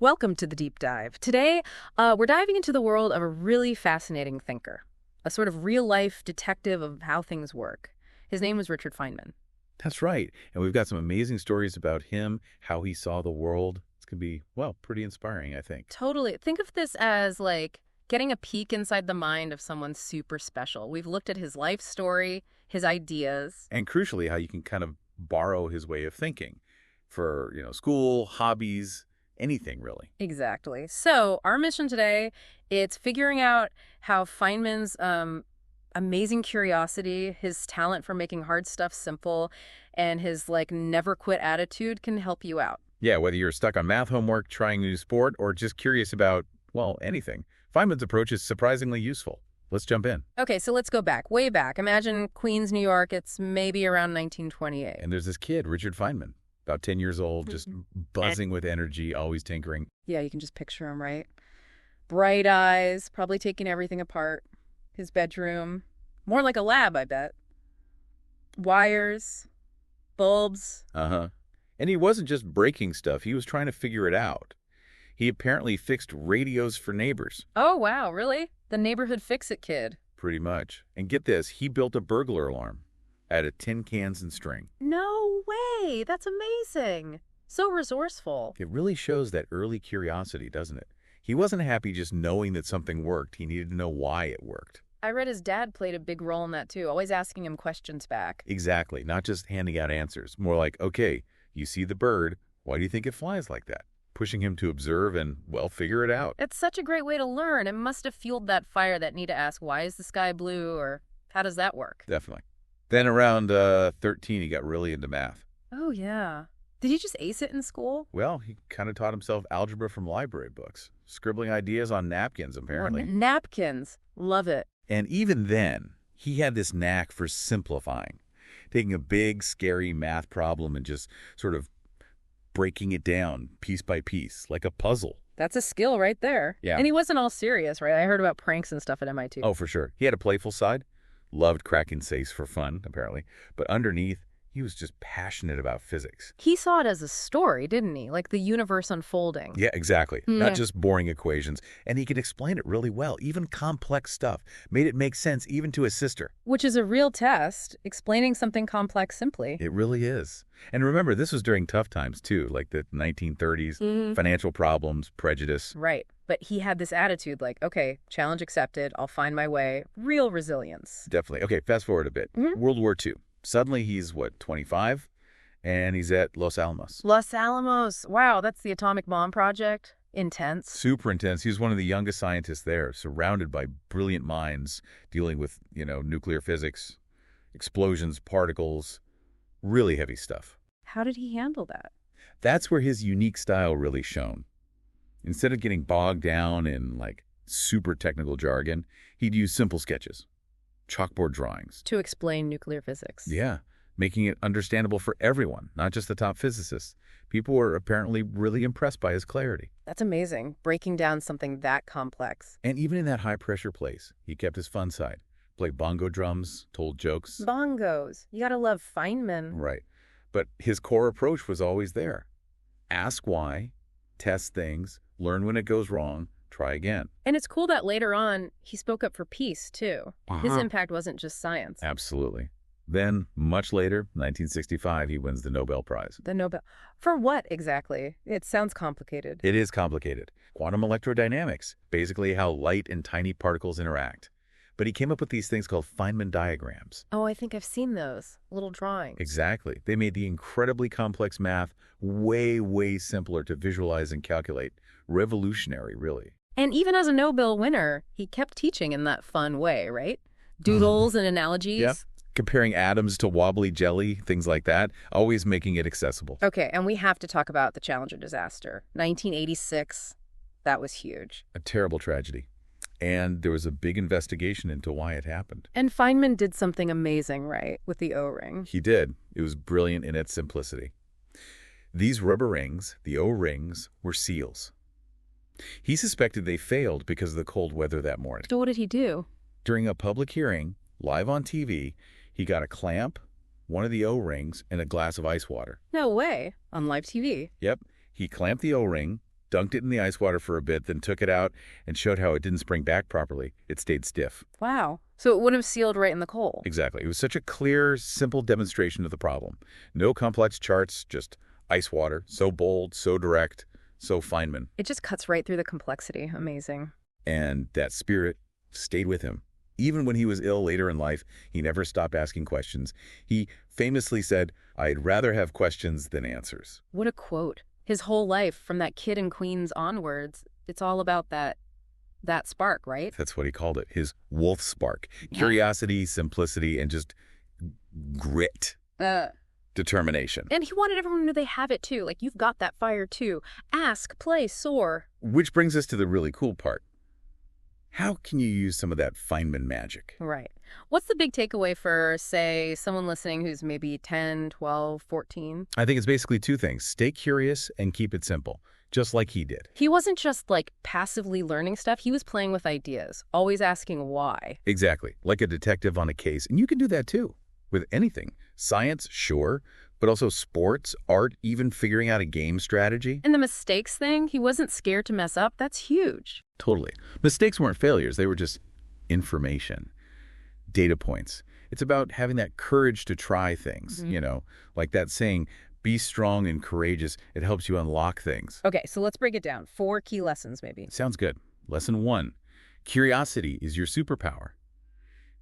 Welcome to the Deep Dive. Today, we're diving into the world of a really fascinating thinker, a sort of real-life detective of how things work. His name was Richard Feynman. That's right. And we've got some amazing stories about him, how he saw the world. It's going to be, well, pretty inspiring, I think. Totally. Think of this as like getting a peek inside the mind of someone super special. We've looked at his life story, his ideas. And crucially, how you can kind of borrow his way of thinking for, school, hobbies, anything really. Exactly. So our mission today, it's figuring out how Feynman's amazing curiosity, his talent for making hard stuff simple, and his never quit attitude can help you out. Yeah, whether you're stuck on math homework, trying a new sport, or just curious about, well, anything, Feynman's approach is surprisingly useful. Let's jump in. Okay, so let's go back, way back. Imagine Queens, New York. It's maybe around 1928. And there's this kid, Richard Feynman, about 10 years old, just buzzing with energy, always tinkering. Yeah, you can just picture him, right? Bright eyes, probably taking everything apart. His bedroom, more like a lab, I bet. Wires, bulbs. Uh-huh. And he wasn't just breaking stuff. He was trying to figure it out. He apparently fixed radios for neighbors. Oh, wow, really? The neighborhood fix-it kid. Pretty much. And get this, he built a burglar alarm out of tin cans and string. No way! That's amazing. So resourceful. It really shows that early curiosity, doesn't it? He wasn't happy just knowing that something worked. He needed to know why it worked. I read his dad played a big role in that, too, always asking him questions back. Exactly. Not just handing out answers. More like, okay, you see the bird. Why do you think it flies like that? Pushing him to observe and, well, figure it out. It's such a great way to learn. It must have fueled that fire that need to ask, why is the sky blue, or how does that work? Definitely. Then around 13, he got really into math. Oh, yeah. Did he just ace it in school? Well, he kind of taught himself algebra from library books, scribbling ideas on napkins, apparently. Napkins. Love it. And even then, he had this knack for simplifying, taking a big, scary math problem and just sort of breaking it down piece by piece, like a puzzle. That's a skill right there. Yeah. And he wasn't all serious, right? I heard about pranks and stuff at MIT. Oh, for sure. He had a playful side, loved cracking safes for fun, apparently. But underneath, he was just passionate about physics. He saw it as a story, didn't he? Like the universe unfolding. Yeah, exactly. Not just boring equations. And he could explain it really well, even complex stuff. Made it make sense even to his sister. Which is a real test, explaining something complex simply. It really is. And remember, this was during tough times, too, like the 1930s, financial problems, prejudice. Right. But he had this attitude like, okay, challenge accepted, I'll find my way. Real resilience. Definitely. Okay, fast forward a bit. World War II. Suddenly he's, 25? And he's at Los Alamos. Los Alamos. Wow, that's the atomic bomb project. Intense. Super intense. He was one of the youngest scientists there, surrounded by brilliant minds dealing with, nuclear physics, explosions, particles, really heavy stuff. How did he handle that? That's where his unique style really shone. Instead of getting bogged down in, super technical jargon, he'd use simple sketches, chalkboard drawings. To explain nuclear physics. Yeah, making it understandable for everyone, not just the top physicists. People were apparently really impressed by his clarity. That's amazing, breaking down something that complex. And even in that high-pressure place, he kept his fun side. Played bongo drums, told jokes. Bongos. You gotta love Feynman. Right. But his core approach was always there. Ask why, test things, learn when it goes wrong, try again. And it's cool that later on, he spoke up for peace, too. His impact wasn't just science. Absolutely. Then, much later, 1965, he wins the Nobel Prize. The Nobel... For what, exactly? It sounds complicated. It is complicated. Quantum electrodynamics, basically how light and tiny particles interact. But he came up with these things called Feynman diagrams. Oh, I think I've seen those. Little drawings. Exactly. They made the incredibly complex math way, way simpler to visualize and calculate. Revolutionary, really. And even as a Nobel winner, he kept teaching in that fun way, right? Doodles and analogies. Yep. Comparing atoms to wobbly jelly, things like that, always making it accessible. Okay, and we have to talk about the Challenger disaster. 1986, that was huge. A terrible tragedy. And there was a big investigation into why it happened. And Feynman did something amazing, right, with the O-ring. He did. It was brilliant in its simplicity. These rubber rings, the O-rings, were seals. He suspected they failed because of the cold weather that morning. So what did he do? During a public hearing, live on TV, he got a clamp, one of the O-rings, and a glass of ice water. No way. On live TV. Yep. He clamped the O-ring, dunked it in the ice water for a bit, then took it out and showed how it didn't spring back properly. It stayed stiff. Wow. So it would have sealed right in the coal. Exactly. It was such a clear, simple demonstration of the problem. No complex charts, just ice water. So bold, so direct, so Feynman. It just cuts right through the complexity. Amazing. And that spirit stayed with him. Even when he was ill later in life, he never stopped asking questions. He famously said, "I'd rather have questions than answers." What a quote. His whole life, from that kid in Queens onwards, it's all about that spark, right? That's what he called it, his wolf spark. Yeah. Curiosity, simplicity, and just grit. Determination. And he wanted everyone to know they have it too. Like, you've got that fire too. Ask, play, soar. Which brings us to the really cool part. How can you use some of that Feynman magic? Right. What's the big takeaway for, say, someone listening who's maybe 10, 12, 14? I think it's basically two things. Stay curious and keep it simple, just like he did. He wasn't just, like, passively learning stuff. He was playing with ideas, always asking why. Exactly. Like a detective on a case. And you can do that too, with anything. Science, sure, but also sports, art, even figuring out a game strategy. And the mistakes thing, he wasn't scared to mess up. That's huge. Totally. Mistakes weren't failures. They were just information, data points. It's about having that courage to try things, like that saying, be strong and courageous. It helps you unlock things. Okay, so let's break it down. 4 key lessons, maybe. Sounds good. Lesson 1, curiosity is your superpower.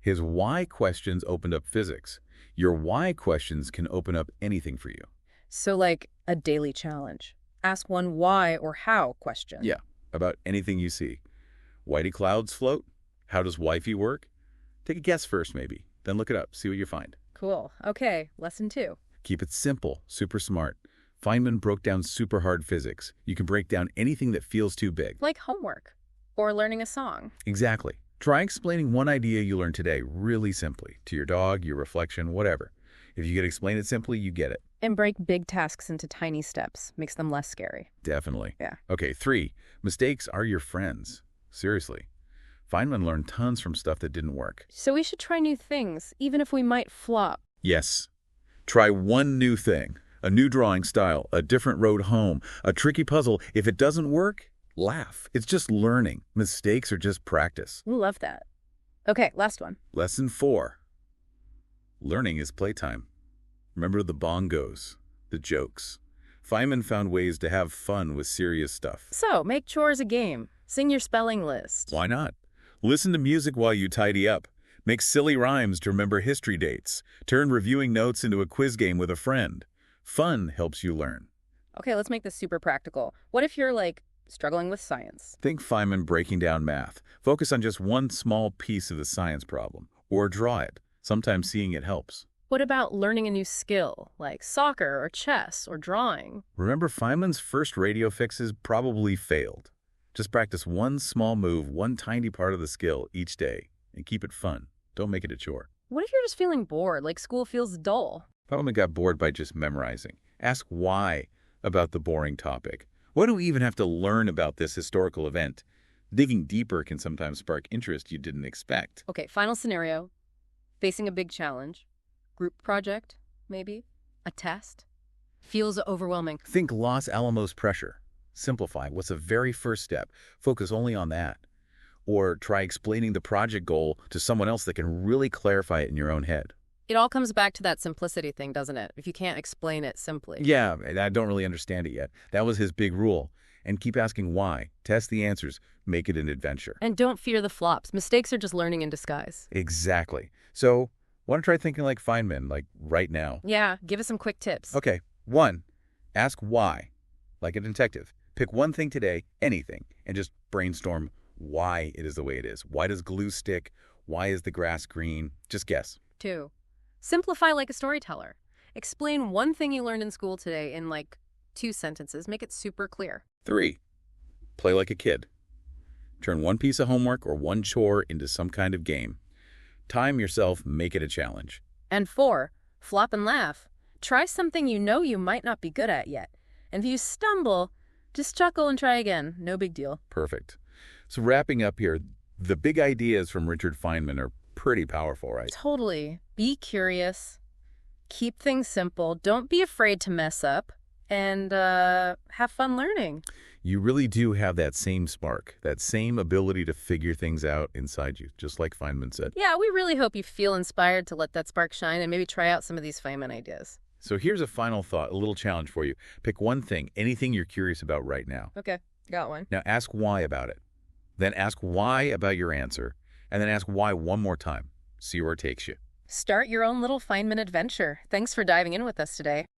His why questions opened up physics. Your why questions can open up anything for you. So like a daily challenge. Ask one why or how question. Yeah, about anything you see. Why do clouds float? How does wifey work? Take a guess first, maybe. Then look it up. See what you find. Cool. Okay, lesson 2. Keep it simple, super smart. Feynman broke down super hard physics. You can break down anything that feels too big. Like homework or learning a song. Exactly. Try explaining one idea you learned today really simply to your dog, your reflection, whatever. If you can explain it simply, you get it. And break big tasks into tiny steps. Makes them less scary. Definitely. Yeah. Okay, 3, mistakes are your friends. Seriously. Feynman learned tons from stuff that didn't work. So we should try new things, even if we might flop. Yes. Try one new thing. A new drawing style, a different road home, a tricky puzzle. If it doesn't work, laugh. It's just learning. Mistakes are just practice. We love that. Okay, last one. Lesson 4. Learning is playtime. Remember the bongos, the jokes. Feynman found ways to have fun with serious stuff. So, make chores a game. Sing your spelling list. Why not? Listen to music while you tidy up. Make silly rhymes to remember history dates. Turn reviewing notes into a quiz game with a friend. Fun helps you learn. Okay, let's make this super practical. What if you're, like, struggling with science? Think Feynman breaking down math. Focus on just one small piece of the science problem. Or draw it. Sometimes seeing it helps. What about learning a new skill, like soccer or chess or drawing? Remember, Feynman's first radio fixes probably failed. Just practice one small move, one tiny part of the skill each day, and keep it fun. Don't make it a chore. What if you're just feeling bored, like school feels dull? Feynman got bored by just memorizing. Ask why about the boring topic. Why do we even have to learn about this historical event? Digging deeper can sometimes spark interest you didn't expect. Okay, final scenario. Facing a big challenge. Group project, maybe? A test? Feels overwhelming. Think Los Alamos pressure. Simplify. What's the very first step? Focus only on that. Or try explaining the project goal to someone else that can really clarify it in your own head. It all comes back to that simplicity thing, doesn't it? If you can't explain it simply. Yeah, I don't really understand it yet. That was his big rule. And keep asking why. Test the answers. Make it an adventure. And don't fear the flops. Mistakes are just learning in disguise. Exactly. So, want to try thinking like Feynman, like right now? Yeah, give us some quick tips. Okay. 1, ask why. Like a detective. Pick one thing today, anything, and just brainstorm why it is the way it is. Why does glue stick? Why is the grass green? Just guess. 2, simplify like a storyteller. Explain one thing you learned in school today in like 2 sentences. Make it super clear. 3, play like a kid. Turn one piece of homework or one chore into some kind of game. Time yourself, make it a challenge. And 4, flop and laugh. Try something you know you might not be good at yet. And if you stumble, just chuckle and try again. No big deal. Perfect. So wrapping up here, the big ideas from Richard Feynman are pretty powerful, right? Totally. Be curious. Keep things simple. Don't be afraid to mess up. And have fun learning. You really do have that same spark, that same ability to figure things out inside you, just like Feynman said. Yeah, we really hope you feel inspired to let that spark shine and maybe try out some of these Feynman ideas. So here's a final thought, a little challenge for you. Pick one thing, anything you're curious about right now. Okay, got one. Now ask why about it. Then ask why about your answer, and then ask why one more time. See where it takes you. Start your own little Feynman adventure. Thanks for diving in with us today.